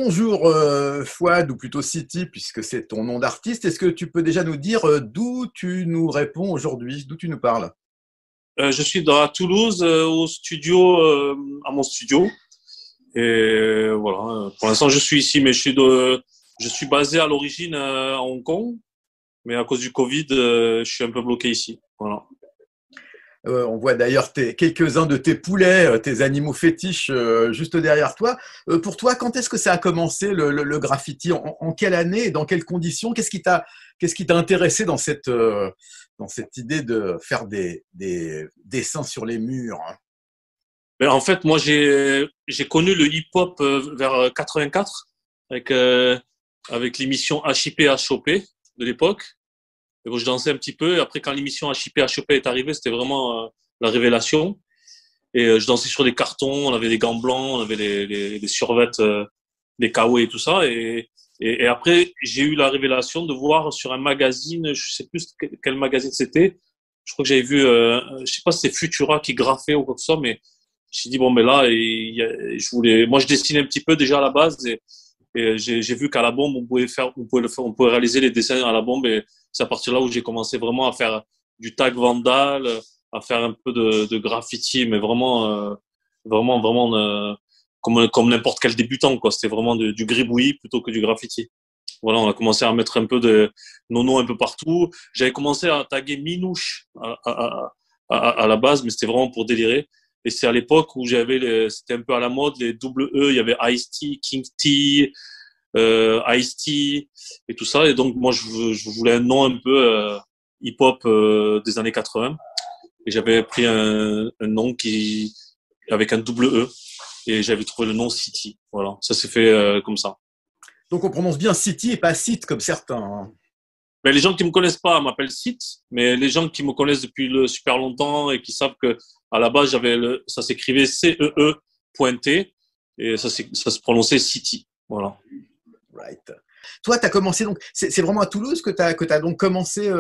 Bonjour Fouad, ou plutôt Siti, puisque c'est ton nom d'artiste. Est-ce que tu peux déjà nous dire d'où tu nous réponds aujourd'hui, d'où tu nous parles? Je suis à Toulouse, au studio, à mon studio. Et voilà. Pour l'instant, je suis ici, mais je suis basé à l'origine à Hong Kong, mais à cause du Covid, je suis un peu bloqué ici. Voilà. On voit d'ailleurs quelques-uns de tes poulets, tes animaux fétiches juste derrière toi. Pour toi, quand est-ce que ça a commencé le graffiti? En quelle année et dans quelles conditions? Qu'est-ce qui t'a intéressé dans cette idée de faire des dessins sur les murs, hein? Mais en fait, moi, j'ai connu le hip-hop vers 84 avec avec l'émission HIP HOP de l'époque. Et bon, je dansais un petit peu. Et après, quand l'émission HIP HOP est arrivée, c'était vraiment la révélation. Et je dansais sur des cartons, on avait des gants blancs, on avait les survêtes, des kawaii et tout ça. Et après, j'ai eu la révélation de voir sur un magazine, je sais plus quel magazine c'était. Je crois que j'avais vu, je sais pas si c'était Futura qui graffait ou quoi que ce soit, mais j'ai dit bon, mais là, je voulais, moi je dessinais un petit peu déjà à la base et j'ai vu qu'à la bombe on pouvait faire, on pouvait réaliser les dessins à la bombe et c'est à partir de là où j'ai commencé vraiment à faire du tag vandal, à faire un peu de graffiti, mais vraiment comme n'importe quel débutant, quoi. C'était vraiment du gribouillis plutôt que du graffiti. Voilà, on a commencé à mettre un peu de nono un peu partout. J'avais commencé à taguer Minouche à la base, mais c'était vraiment pour délirer. Et c'est à l'époque où c'était un peu à la mode, les double E, il y avait Ice-T, King T, Ice-T et tout ça. Et donc, moi, je voulais un nom un peu hip-hop des années 80. Et j'avais pris un nom avec un double E. Et j'avais trouvé le nom City. Voilà, ça s'est fait comme ça. Donc on prononce bien City et pas Site comme certains, hein. Mais les gens qui me connaissent pas m'appellent Site, mais les gens qui me connaissent depuis super longtemps et qui savent que à la base ça s'écrivait CEE pointé et ça se prononçait City. Voilà. Right. Toi, tu as commencé donc, c'est vraiment à Toulouse que tu as donc commencé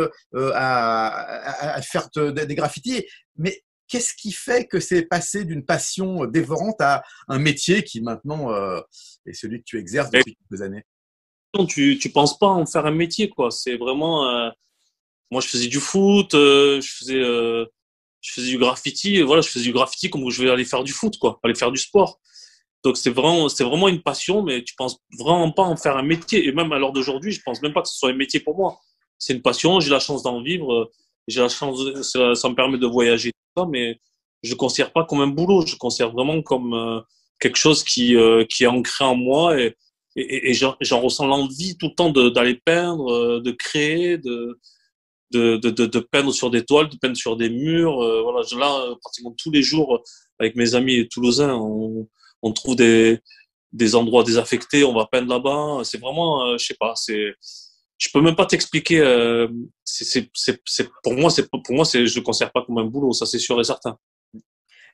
à faire des graffitis. Mais qu'est-ce qui fait que c'est passé d'une passion dévorante à un métier qui maintenant est celui que tu exerces Et depuis quelques années? tu penses pas en faire un métier, quoi. C'est vraiment moi je faisais du foot, je faisais du graffiti et voilà, je faisais du graffiti comme je vais aller faire du foot, quoi, aller faire du sport. Donc c'est vraiment une passion, mais tu penses vraiment pas en faire un métier. Et même à l'heure d'aujourd'hui, je pense même pas que ce soit un métier pour moi. C'est une passion, j'ai la chance d'en vivre, j'ai la chance, ça me permet de voyager, tout ça, mais je le considère pas comme un boulot, je le considère vraiment comme quelque chose qui est ancré en moi et j'en ressens l'envie tout le temps d'aller peindre, de créer, de peindre sur des toiles, de peindre sur des murs. Voilà, là, pratiquement tous les jours, avec mes amis toulousains, on trouve des endroits désaffectés, on va peindre là-bas. C'est vraiment, je sais pas, je peux même pas t'expliquer. Pour moi, je le considère pas comme un boulot, ça c'est sûr et certain.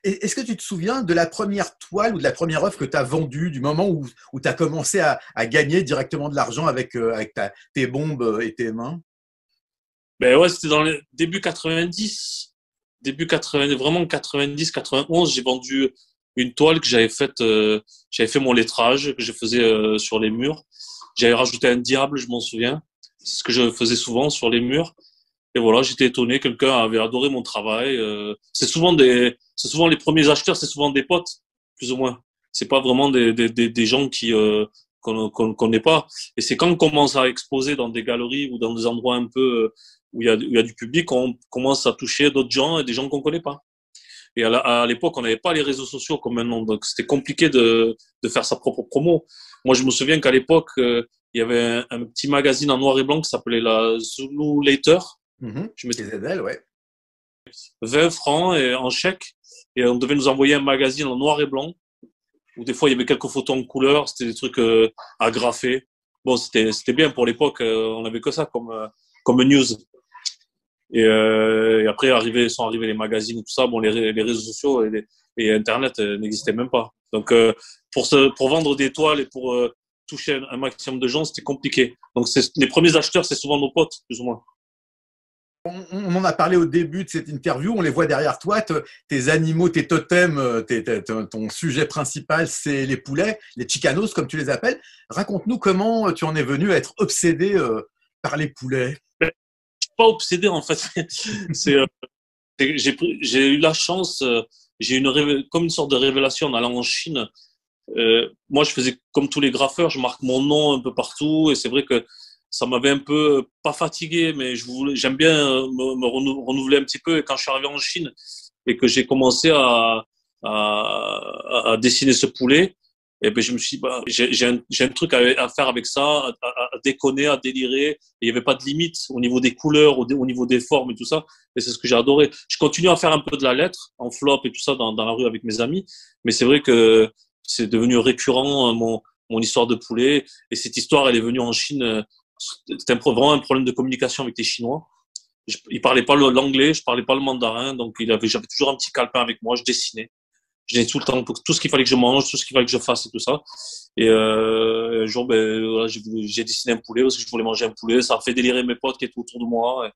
Est-ce que tu te souviens de la première toile ou de la première œuvre que tu as vendue, du moment où tu as commencé à gagner directement de l'argent avec tes bombes et tes mains? Ben ouais, c'était dans les début 80, vraiment 90, 91, j'ai vendu une toile que j'avais fait mon lettrage que je faisais sur les murs. J'avais rajouté un diable, je m'en souviens. C'est ce que je faisais souvent sur les murs. Et voilà, j'étais étonné, quelqu'un avait adoré mon travail. C'est souvent les premiers acheteurs, c'est souvent des potes, plus ou moins. C'est pas vraiment des gens qu'on connaît pas. Et c'est quand on commence à exposer dans des galeries ou dans des endroits un peu où il y a du public, on commence à toucher d'autres gens et des gens qu'on connaît pas. Et à l'époque, on n'avait pas les réseaux sociaux comme maintenant, donc c'était compliqué de faire sa propre promo. Moi, je me souviens qu'à l'époque, il y avait un petit magazine en noir et blanc qui s'appelait la Zulu Later. Mhm. Je mettais Les ZL, ouais. 20 francs en chèque et on devait nous envoyer un magazine en noir et blanc où des fois il y avait quelques photos en couleur, c'était des trucs agrafés. Bon, c'était bien pour l'époque, on avait que ça comme news. Et après sont arrivés les magazines et tout ça. Bon, les réseaux sociaux et Internet n'existaient même pas. Donc pour vendre des toiles et pour toucher un maximum de gens, c'était compliqué. Donc les premiers acheteurs, c'est souvent nos potes, plus ou moins. On en a parlé au début de cette interview, on les voit derrière toi, tes animaux, tes totems, ton sujet principal, c'est les poulets, les chicanos comme tu les appelles. Raconte-nous comment tu en es venu à être obsédé par les poulets. Je suis pas obsédé en fait. C'est, j'ai eu la chance, j'ai eu comme une sorte de révélation en allant en Chine. Moi, je faisais comme tous les graffeurs, je marque mon nom un peu partout, et c'est vrai que ça m'avait un peu pas fatigué, mais j'aime bien me renouveler un petit peu. Et quand je suis arrivé en Chine et que j'ai commencé à dessiner ce poulet, et ben je me suis dit, bah, j'ai un truc à faire avec ça, à déconner, à délirer. Et il n'y avait pas de limite au niveau des couleurs, au niveau des formes et tout ça. Et c'est ce que j'ai adoré. Je continue à faire un peu de la lettre en flop et tout ça dans la rue avec mes amis, mais c'est vrai que c'est devenu récurrent mon histoire de poulet. Et cette histoire, elle est venue en Chine. C'était vraiment un problème de communication avec les Chinois. Ils parlaient pas l'anglais, je parlais pas le mandarin, donc j'avais toujours un petit calepin avec moi, je dessinais. Je disais tout le temps tout ce qu'il fallait que je mange, tout ce qu'il fallait que je fasse et tout ça. Et un jour, ben, voilà, j'ai dessiné un poulet parce que je voulais manger un poulet. Ça a fait délirer mes potes qui étaient autour de moi.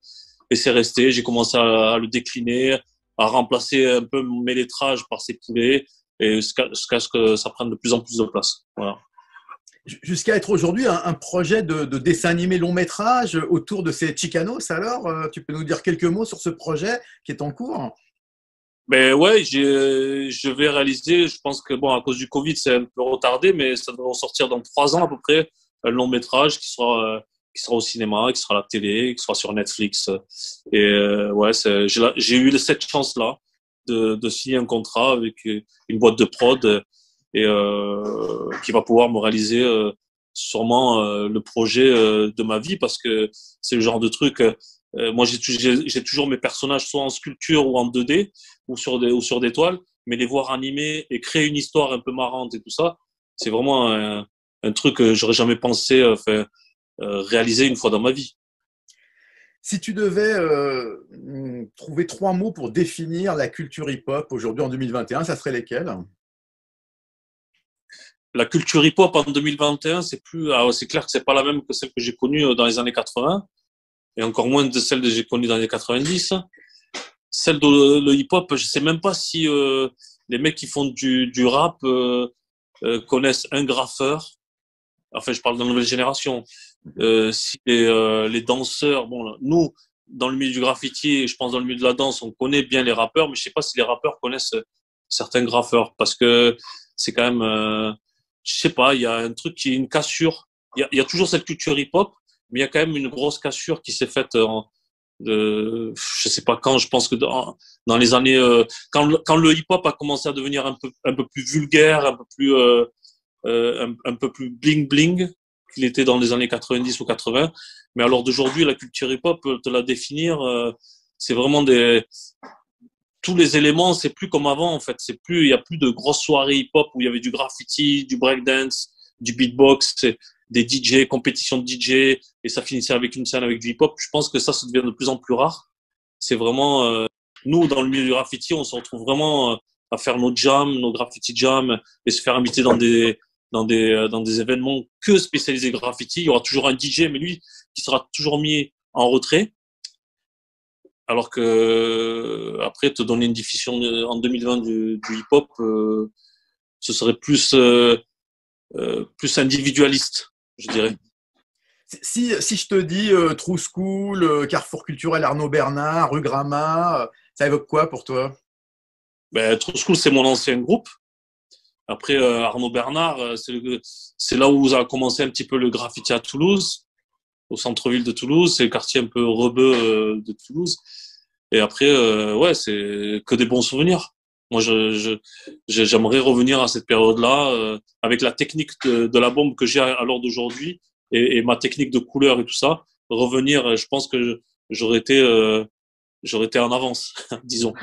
Et c'est resté. J'ai commencé à le décliner, à remplacer un peu mes lettrages par ces poulets, et jusqu'à ce que ça prenne de plus en plus de place. Voilà. Jusqu'à être aujourd'hui un projet de dessin animé long métrage autour de ces chicanos. Alors, tu peux nous dire quelques mots sur ce projet qui est en cours? Ben ouais, je vais réaliser. Je pense que bon, à cause du Covid, c'est un peu retardé, mais ça devrait sortir dans 3 ans à peu près. Un long métrage qui sera au cinéma, qui sera à la télé, qui sera sur Netflix. Et ouais, j'ai eu cette chance-là de signer un contrat avec une boîte de prod et qui va pouvoir me réaliser sûrement le projet de ma vie, parce que c'est le genre de truc. Moi, j'ai toujours mes personnages soit en sculpture ou en 2D ou sur des toiles, mais les voir animés et créer une histoire un peu marrante et tout ça, c'est vraiment un truc que j'aurais jamais pensé réaliser une fois dans ma vie. Si tu devais trouver 3 mots pour définir la culture hip-hop aujourd'hui en 2021, ça serait lesquels? La culture hip-hop en 2021, c'est clair que c'est pas la même que celle que j'ai connue dans les années 80, et encore moins de celle que j'ai connue dans les années 90. Celle de le hip-hop, je sais même pas si les mecs qui font du rap connaissent un graffeur. Enfin, je parle de la nouvelle génération. Si les danseurs, bon, nous, dans le milieu du graffiti, je pense dans le milieu de la danse, on connaît bien les rappeurs, mais je sais pas si les rappeurs connaissent certains graffeurs, parce que c'est quand même, je sais pas, il y a un truc qui est une cassure. Il y a toujours cette culture hip-hop, mais il y a quand même une grosse cassure qui s'est faite je sais pas quand. Je pense que dans les années, quand le hip-hop a commencé à devenir un peu plus vulgaire, un peu plus bling bling qu'il était dans les années 90 ou 80. Mais alors d'aujourd'hui, la culture hip-hop, te la définir, c'est vraiment tous les éléments, c'est plus comme avant en fait. Il y a plus de grosses soirées hip-hop où il y avait du graffiti, du breakdance, du beatbox, des DJ, compétitions de DJ, et ça finissait avec une scène avec du hip-hop. Je pense que ça devient de plus en plus rare. C'est vraiment nous dans le milieu du graffiti, on se retrouve vraiment à faire nos jams, nos graffiti jams, et se faire inviter dans des événements que spécialisés graffiti. Il y aura toujours un DJ, mais lui qui sera toujours mis en retrait. Alors que après, te donner une diffusion en 2020 du hip-hop, ce serait plus individualiste, je dirais. Si je te dis True School, Carrefour culturel Arnaud Bernard, rue Gramma, ça évoque quoi pour toi? Ben, True School, c'est mon ancien groupe. Après, Arnaud Bernard, c'est là où a commencé un petit peu le graffiti à Toulouse, au centre-ville de Toulouse. C'est le quartier un peu rebeu de Toulouse. Et après, ouais, c'est que des bons souvenirs. Moi, j'aimerais revenir à cette période-là avec la technique de la bombe que j'ai à l'heure d'aujourd'hui, et ma technique de couleur et tout ça. Revenir, je pense que j'aurais été, j'aurais été en avance, disons.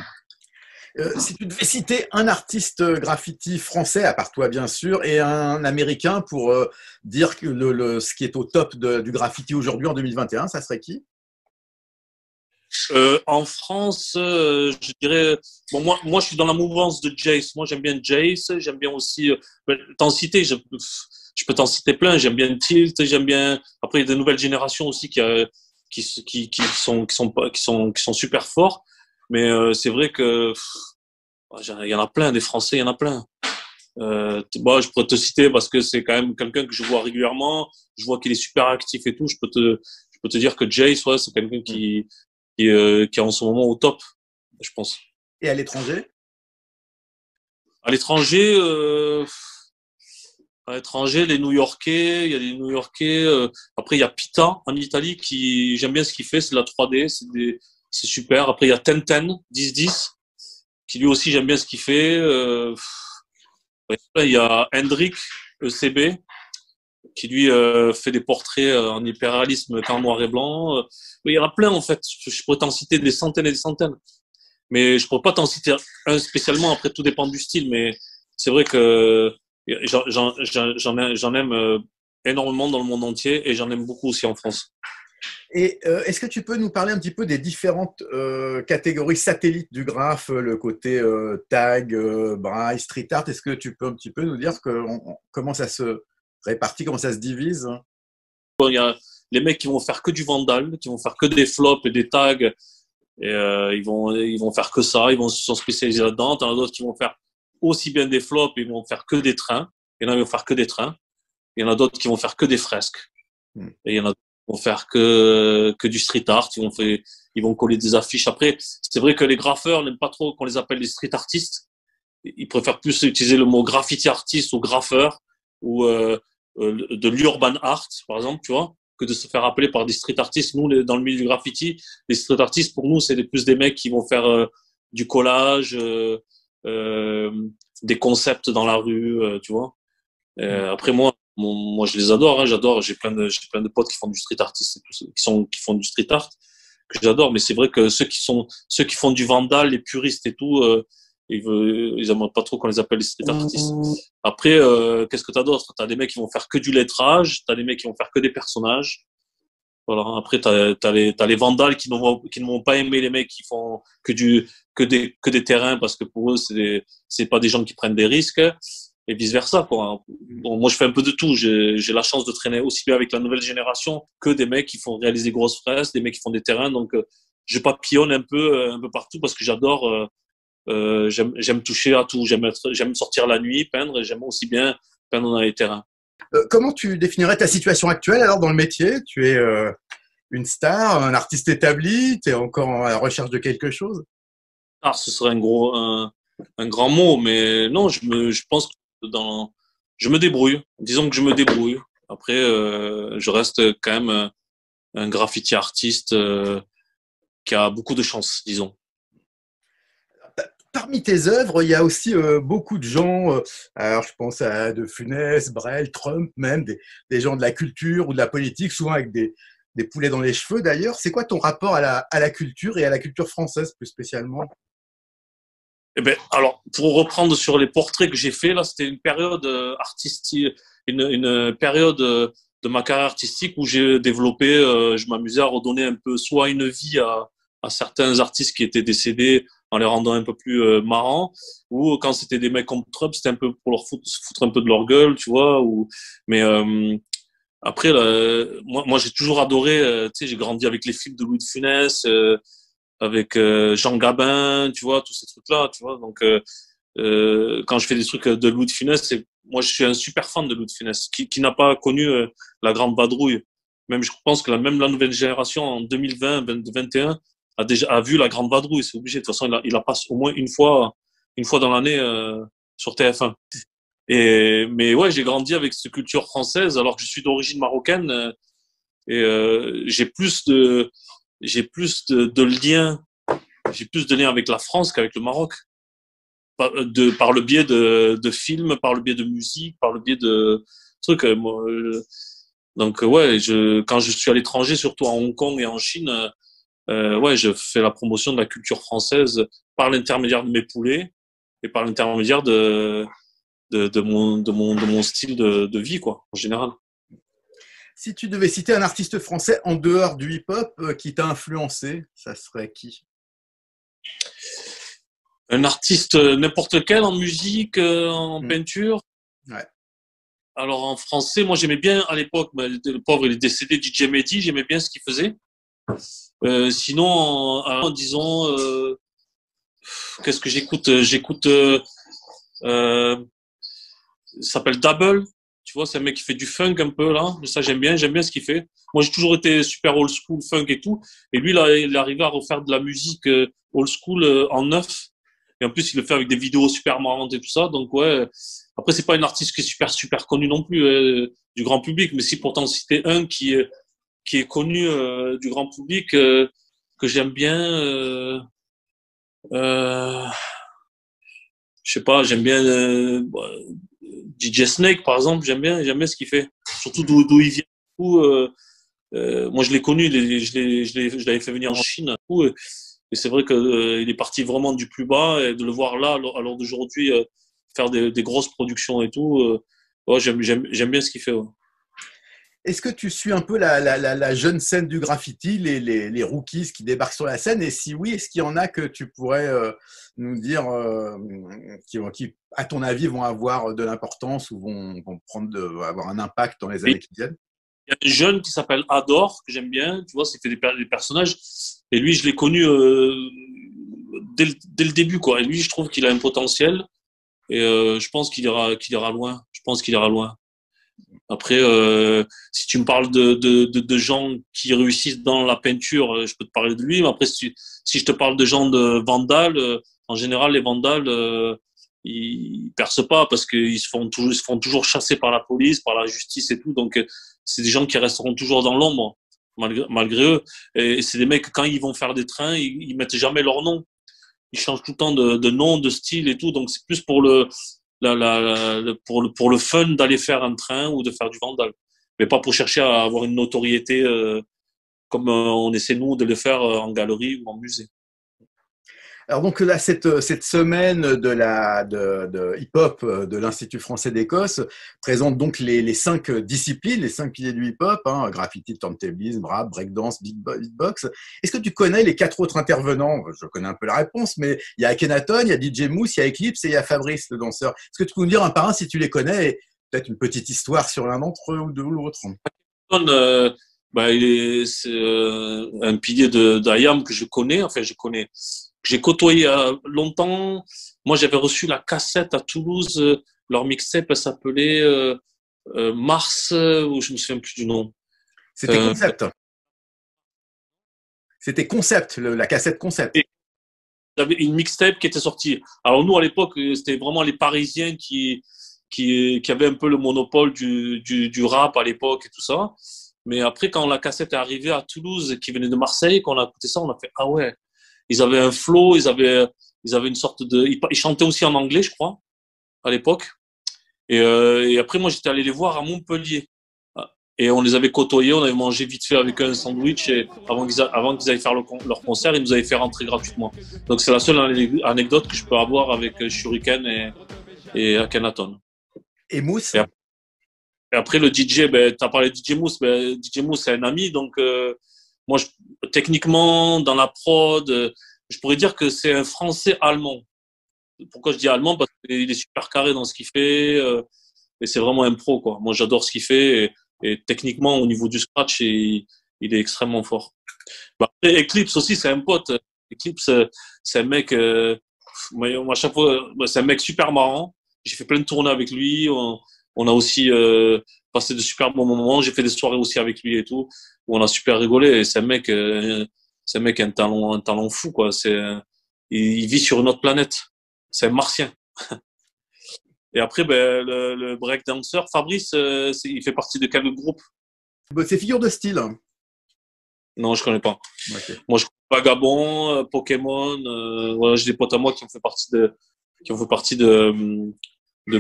Si tu devais citer un artiste graffiti français, à part toi bien sûr, et un américain pour dire que ce qui est au top du graffiti aujourd'hui en 2021, ça serait qui? En France, je dirais, bon, moi, je suis dans la mouvance de Jace. Moi, j'aime bien Jace. J'aime bien aussi, t'en citer, je peux t'en citer plein. J'aime bien Tilt. J'aime bien, après, il y a des nouvelles générations aussi qui qui sont super forts. Mais c'est vrai que il y en a plein, des Français, il y en a plein. Bon, je pourrais te citer parce que c'est quand même quelqu'un que je vois régulièrement. Je vois qu'il est super actif et tout. Je peux te dire que Jace, ouais, c'est quelqu'un qui est en ce moment au top, je pense. Et à l'étranger? À l'étranger, les New-Yorkais, il y a des New-Yorkais. Après, il y a Pita en Italie qui, j'aime bien ce qu'il fait, c'est de la 3D, c'est super. Après, il y a Tenten, 10-10, qui lui aussi, j'aime bien ce qu'il fait. Ouais, il y a Hendrik, ECB, qui lui fait des portraits en hyperréalisme qu'en noir et blanc. Il y en a plein, en fait. Je pourrais t'en citer des centaines et des centaines. Mais je pourrais pas t'en citer un spécialement, après tout dépend du style, mais c'est vrai que j'en aime énormément dans le monde entier et j'en aime beaucoup aussi en France. Et est-ce que tu peux nous parler un petit peu des différentes catégories satellites du graphe, le côté tag, braille, street art? Est-ce que tu peux un petit peu nous dire comment ça se répartit, comment ça se divise? Bon, il y a les mecs qui vont faire que du vandal, qui vont faire que des flops et des tags, et ils vont faire que ça, ils vont se sont spécialisés là-dedans. T'en as d'autres qui vont faire aussi bien des flops, ils vont faire que des trains. Il y en a qui vont faire que des trains. Il y en a d'autres qui vont faire que des fresques. Et il y en a d'autres qui vont faire que du street art. Ils vont coller des affiches. Après, c'est vrai que les graffeurs n'aiment pas trop qu'on les appelle les street artistes. Ils préfèrent plus utiliser le mot graffiti artiste ou graffeur ou de l'urban art, par exemple, tu vois, que de se faire appeler par des street artistes. Nous, dans le milieu du graffiti, les street artistes, pour nous, c'est plus des mecs qui vont faire du collage, euh, des concepts dans la rue, tu vois. Après, moi, je les adore, hein, j'adore. J'ai plein de potes qui font du street artiste, et tout, qui font du street art, que j'adore. Mais c'est vrai que ceux qui font du vandal, les puristes et tout, ils aiment pas trop qu'on les appelle les street artistes. Après, qu'est-ce que t'as d'autre? T'as des mecs qui vont faire que du lettrage, t'as des mecs qui vont faire que des personnages. Voilà. Après, t'as les vandales qui ne vont pas aimer les mecs qui font que des terrains parce que pour eux, c'est pas des gens qui prennent des risques et vice versa, quoi. Bon, moi, je fais un peu de tout. J'ai la chance de traîner aussi bien avec la nouvelle génération que des mecs qui font réaliser grosses fresques, des mecs qui font des terrains. Donc, je papillonne un peu partout parce que j'adore, j'aime toucher à tout. J'aime sortir la nuit, peindre et j'aime aussi bien peindre dans les terrains. Comment tu définirais ta situation actuelle alors dans le métier? Tu es une star, un artiste établi, tu es encore à la recherche de quelque chose? Ah, ce serait un grand mot, mais non, je pense que je me débrouille. Disons que je me débrouille. Après, je reste quand même un graffiti artiste qui a beaucoup de chance, disons. Parmi tes œuvres, il y a aussi beaucoup de gens, alors je pense à De Funès, Brel, Trump, même des gens de la culture ou de la politique, souvent avec des poulets dans les cheveux d'ailleurs. C'est quoi ton rapport à la culture et à la culture française plus spécialement? Eh ben, alors, pour reprendre sur les portraits que j'ai faits, là, c'était une période artistique, une période de ma carrière artistique où j'ai développé, je m'amusais à redonner un peu soit une vie à certains artistes qui étaient décédés en les rendant un peu plus marrants, ou quand c'était des mecs comme Trump, c'était un peu pour se foutre un peu de leur gueule, tu vois. Mais après, là, moi j'ai toujours adoré, tu sais, j'ai grandi avec les films de Louis de Funès. Avec Jean Gabin, tu vois, tous ces trucs-là, tu vois. Donc, quand je fais des trucs de Louis de Funès, moi, je suis un super fan de Louis de Funès, qui n'a pas connu la grande vadrouille. Même, je pense que même la nouvelle génération en 2020, 2021 a vu la grande vadrouille. C'est obligé. De toute façon, il la passe au moins une fois dans l'année sur TF1. Mais ouais, j'ai grandi avec cette culture française, alors que je suis d'origine marocaine et j'ai de liens, j'ai plus de liens avec la France qu'avec le Maroc. Par le biais de films, par le biais de musique, par le biais de trucs. Donc ouais, quand je suis à l'étranger, surtout à Hong Kong et en Chine, ouais, je fais la promotion de la culture française par l'intermédiaire de mes poulets et par l'intermédiaire de mon style de vie, quoi, en général. Si tu devais citer un artiste français en dehors du hip-hop qui t'a influencé, ça serait qui? Un artiste n'importe lequel en musique, en peinture. Ouais. Alors en français, moi j'aimais bien à l'époque, le pauvre il est décédé, DJ Mehdi, j'aimais bien ce qu'il faisait. Sinon, disons, qu'est-ce que j'écoute? J'écoute, ça s'appelle Double. Tu vois, c'est un mec qui fait du funk un peu là. Ça, j'aime bien ce qu'il fait. Moi, j'ai toujours été super old school, funk et tout. Et lui, là, il est arrivé à refaire de la musique old school en neuf. Et en plus, il le fait avec des vidéos super marrantes et tout ça. Donc, ouais. Après, c'est pas une artiste qui est super connu non plus du grand public. Mais si pourtant c'était un qui est connu du grand public, que j'aime bien, euh, je sais pas, j'aime bien DJ Snake, par exemple, j'aime bien ce qu'il fait. Surtout d'où il vient. Moi, je l'ai connu, je l'avais fait venir en Chine. Et c'est vrai que il est parti vraiment du plus bas et de le voir là, alors d'aujourd'hui, faire des grosses productions et tout. Ouais, j'aime bien ce qu'il fait. Ouais. Est-ce que tu suis un peu la jeune scène du graffiti, les rookies qui débarquent sur la scène? Et si oui, est-ce qu'il y en a que tu pourrais nous dire qui, à ton avis, vont avoir de l'importance ou vont avoir un impact dans les années qui viennent? Il y a un jeune qui s'appelle Ador, que j'aime bien, tu vois, c'est fait des personnages. Et lui, je l'ai connu dès le début, quoi. Et lui, je trouve qu'il a un potentiel. Et je pense qu'il ira loin. Je pense qu'il ira loin. Après, si tu me parles de gens qui réussissent dans la peinture, je peux te parler de lui. Mais après, si je te parle de gens de vandales, en général, les vandales, ils percent pas parce qu'ils se font toujours chasser par la police, par la justice et tout. Donc, c'est des gens qui resteront toujours dans l'ombre, malgré eux. Et c'est des mecs, quand ils vont faire des trains, ils mettent jamais leur nom. Ils changent tout le temps de nom, de style et tout. Donc, c'est plus pour pour le fun d'aller faire un train ou de faire du vandal. Mais pas pour chercher à avoir une notoriété comme on essaie, nous, de le faire en galerie ou en musée. Alors donc là, cette semaine de hip-hop de l'Institut français d'Écosse présente donc les 5 disciplines, les 5 piliers du hip-hop, hein, graffiti, turntablisme, rap, breakdance, beatbox. Est-ce que tu connais les 4 autres intervenants? Je connais un peu la réponse, mais il y a Akhenaton, il y a DJ Mousse, il y a Eclipse et il y a Fabrice, le danseur. Est-ce que tu peux nous dire un par un si tu les connais et peut-être une petite histoire sur l'un d'entre eux ou de l'autre? Bah, c'est un pilier d'IAM que je connais, enfin je connais, que j'ai côtoyé longtemps. Moi j'avais reçu la cassette à Toulouse, leur mixtape s'appelait Mars, ou je me souviens plus du nom. C'était Concept. C'était Concept, la cassette Concept. J'avais une mixtape qui était sortie. Alors nous à l'époque c'était vraiment les Parisiens qui avaient un peu le monopole du rap à l'époque et tout ça. Mais après, quand la cassette est arrivée à Toulouse, qui venait de Marseille, quand on a écouté ça, on a fait ah ouais. Ils avaient un flow, ils avaient une sorte de, ils chantaient aussi en anglais, je crois, à l'époque. Et après, moi, j'étais allé les voir à Montpellier. Et on les avait côtoyés, on avait mangé vite fait avec eux un sandwich et avant qu'ils aillent faire leur concert, ils nous avaient fait rentrer gratuitement. Donc c'est la seule anecdote que je peux avoir avec Shuriken et Akhenaton. Et Mousse? Et après, le DJ, ben, tu as parlé de DJ Mousse. Ben, DJ Mousse, c'est un ami. Donc, moi, techniquement, dans la prod, je pourrais dire que c'est un Français allemand. Pourquoi je dis allemand? Parce qu'il est super carré dans ce qu'il fait. Et c'est vraiment un pro, quoi. Moi, j'adore ce qu'il fait. Et techniquement, au niveau du scratch, il est extrêmement fort. Ben, après, Eclipse aussi, c'est un pote. Eclipse, c'est un mec, moi, à chaque fois, c'est un mec super marrant. J'ai fait plein de tournées avec lui. On a aussi passé de super bons moments. J'ai fait des soirées aussi avec lui et tout, où on a super rigolé. Et c'est un mec qui a un talent fou, quoi. Il vit sur une autre planète. C'est un martien. Et après, ben, le breakdancer, Fabrice, il fait partie de quel groupe? C'est Figure de style. Non, je connais pas. Okay. Moi, je connais Vagabond, Pokémon. Voilà, j'ai des potes à moi qui ont fait partie de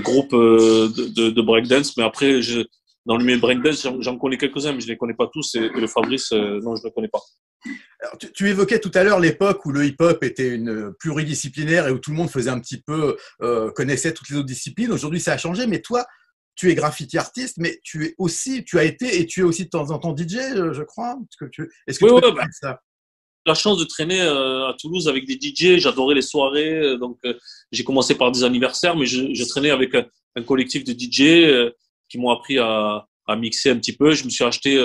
groupes de breakdance. Mais après, dans le milieu breakdance, j'en connais quelques-uns, mais je les connais pas tous. Et le Fabrice, non, je le connais pas. Alors, tu évoquais tout à l'heure l'époque où le hip-hop était une pluridisciplinaire et où tout le monde faisait un petit peu, connaissait toutes les autres disciplines. Aujourd'hui, ça a changé, mais toi, tu es graffiti artiste, mais tu as été et tu es aussi de temps en temps DJ, je crois. Est-ce que Oui, tu peux ouais, parler de ça? la chance de traîner à Toulouse avec des DJ, j'adorais les soirées, donc j'ai commencé par des anniversaires, mais je traînais avec un collectif de DJ qui m'ont appris à mixer un petit peu. Je me suis acheté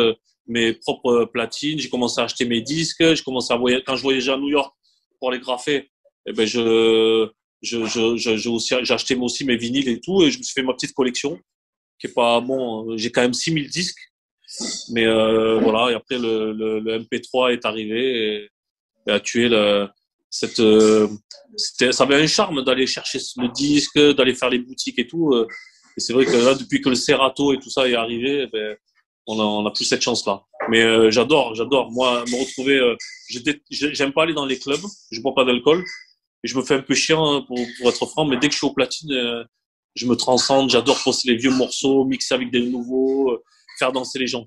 mes propres platines, j'ai commencé à acheter mes disques, j'ai commencé à voyager. Quand je voyageais à New York pour les graffer, eh ben j'ai acheté moi aussi mes vinyles et tout, et je me suis fait ma petite collection, qui est pas bon. J'ai quand même 6000 disques, mais voilà. Et après le MP3 est arrivé et a tué cette. Ça avait un charme d'aller chercher le disque, d'aller faire les boutiques et tout. Et c'est vrai que là, depuis que le Serato et tout ça est arrivé, ben, on a plus cette chance-là. Mais j'adore. Moi, me retrouver. J'aime pas aller dans les clubs. Je bois pas d'alcool. Et je me fais un peu chiant pour être franc. Mais dès que je suis au platine, je me transcende. J'adore poster les vieux morceaux, mixer avec des nouveaux, faire danser les gens.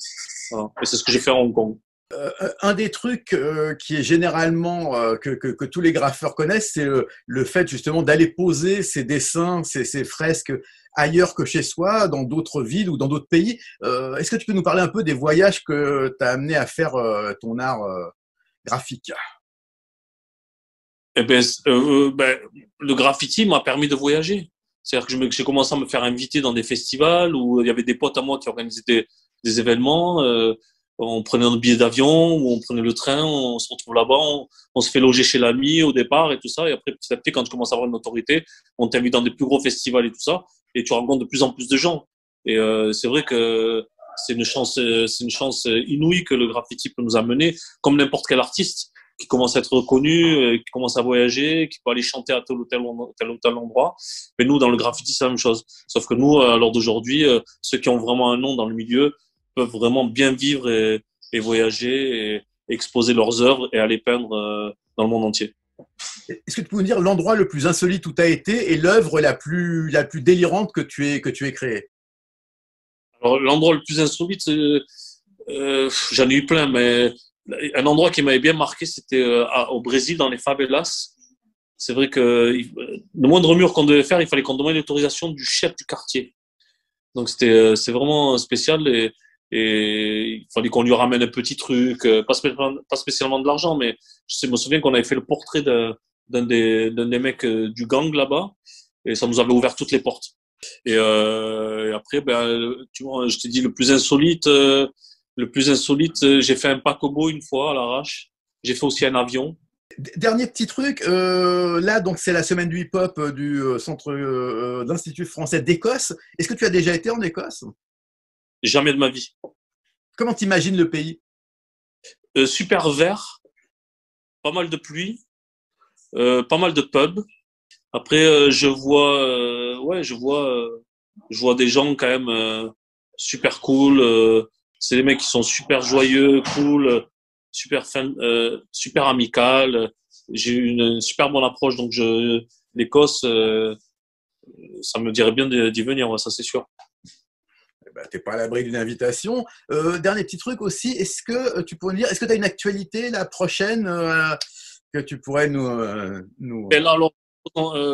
Voilà. Et c'est ce que j'ai fait à Hong Kong. Un des trucs qui est généralement que tous les graffeurs connaissent, c'est le fait justement d'aller poser ses dessins, ses fresques ailleurs que chez soi, dans d'autres villes ou dans d'autres pays. Est-ce que tu peux nous parler un peu des voyages que tu as amené à faire ton art graphique? Eh ben, le graffiti m'a permis de voyager. C'est-à-dire que j'ai commencé à me faire inviter dans des festivals où il y avait des potes à moi qui organisaient des événements. On prenait notre billet d'avion ou on prenait le train, on se retrouve là-bas, on se fait loger chez l'ami au départ et tout ça. Et après, petit à petit, quand tu commences à avoir une autorité, on t'invite dans des plus gros festivals et tout ça. Et tu rencontres de plus en plus de gens. Et c'est vrai que c'est une chance inouïe que le graffiti peut nous amener, comme n'importe quel artiste qui commence à être reconnu, qui commence à voyager, qui peut aller chanter à tel ou tel endroit. Mais nous, dans le graffiti, c'est la même chose. Sauf que nous, à l'heure d'aujourd'hui, ceux qui ont vraiment un nom dans le milieu peuvent vraiment bien vivre et voyager et exposer leurs œuvres et aller peindre dans le monde entier. Est-ce que tu peux nous dire l'endroit le plus insolite où tu as été et l'œuvre la plus délirante que tu aies créée? Alors, l'endroit le plus insolite, j'en ai eu plein, mais un endroit qui m'avait bien marqué, c'était au Brésil, dans les favelas. C'est vrai que le moindre mur qu'on devait faire, il fallait qu'on demande l'autorisation du chef du quartier. Donc c'est vraiment spécial et il fallait qu'on lui ramène un petit truc, pas spécialement de l'argent, mais je me souviens qu'on avait fait le portrait d'un des mecs du gang là-bas et ça nous avait ouvert toutes les portes. Et après, ben, tu vois, je te dis le plus insolite, j'ai fait un paquebot une fois à l'arrache. J'ai fait aussi un avion. Dernier petit truc, là donc c'est la semaine du hip-hop du centre d'Institut français d'Écosse. Est-ce que tu as déjà été en Écosse? Jamais de ma vie. Comment t'imagines le pays? Super vert, pas mal de pluie, pas mal de pubs. Après, je vois des gens quand même super cool. C'est des mecs qui sont super joyeux, cool, super amical. J'ai eu une super bonne approche, donc l'Écosse, ça me dirait bien d'y venir, ouais, ça c'est sûr. Ben, t'es pas à l'abri d'une invitation. Dernier petit truc aussi, est-ce que tu pourrais nous dire, est-ce que tu as une actualité la prochaine que tu pourrais nous... Et là, alors,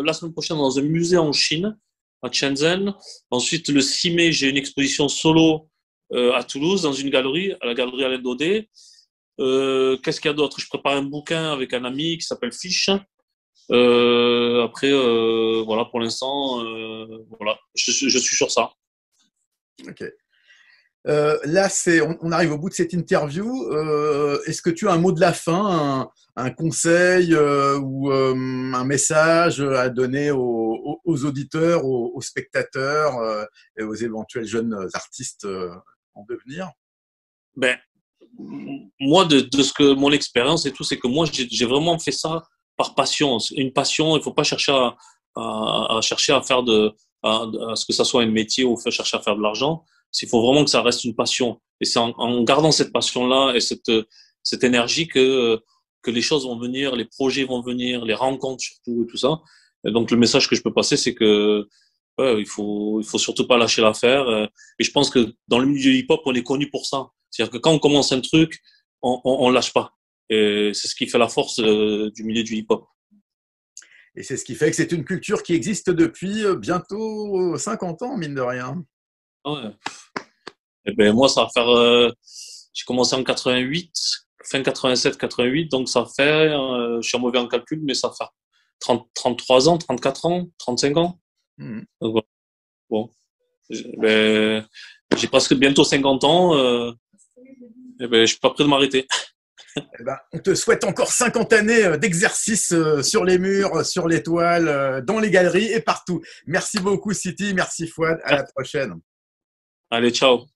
la semaine prochaine, dans un musée en Chine, à Shenzhen. Ensuite, le 6 mai, j'ai une exposition solo à Toulouse, dans une galerie, à la galerie Alain Daudet. Qu'est-ce qu'il y a d'autre? Je prépare un bouquin avec un ami qui s'appelle Fiche. Après, voilà, pour l'instant, voilà, je suis sur ça. Ok. Là, on arrive au bout de cette interview. Est-ce que tu as un mot de la fin, un conseil ou un message à donner aux auditeurs, aux spectateurs et aux éventuels jeunes artistes en devenir? Ben, moi, de ce que mon expérience et tout, c'est que moi, j'ai vraiment fait ça par passion. Une passion, il faut pas chercher à chercher à faire à ce que ça soit un métier ou chercher à faire de l'argent. Il faut vraiment que ça reste une passion. Et c'est en gardant cette passion-là et cette énergie que les choses vont venir, les projets vont venir, les rencontres surtout et tout ça. Et donc, le message que je peux passer, c'est que ouais, il faut surtout pas lâcher l'affaire. Et je pense que dans le milieu hip-hop, on est connu pour ça. C'est-à-dire que quand on commence un truc, on lâche pas. Et c'est ce qui fait la force du milieu du hip-hop. Et c'est ce qui fait que c'est une culture qui existe depuis bientôt 50 ans, mine de rien. Ouais. Et ben moi, ça va faire. J'ai commencé en 88, fin 87, 88, donc ça fait. Je suis mauvais en calcul, mais ça va faire 33 ans, 34 ans, 35 ans. Mmh. Donc, voilà. Bon, j'ai presque bientôt 50 ans. Eh ben, je suis pas prêt de m'arrêter. Eh ben, on te souhaite encore 50 années d'exercice sur les murs, sur les toiles, dans les galeries et partout. Merci beaucoup, Siti. Merci, Fouad. À la prochaine. Allez, ciao.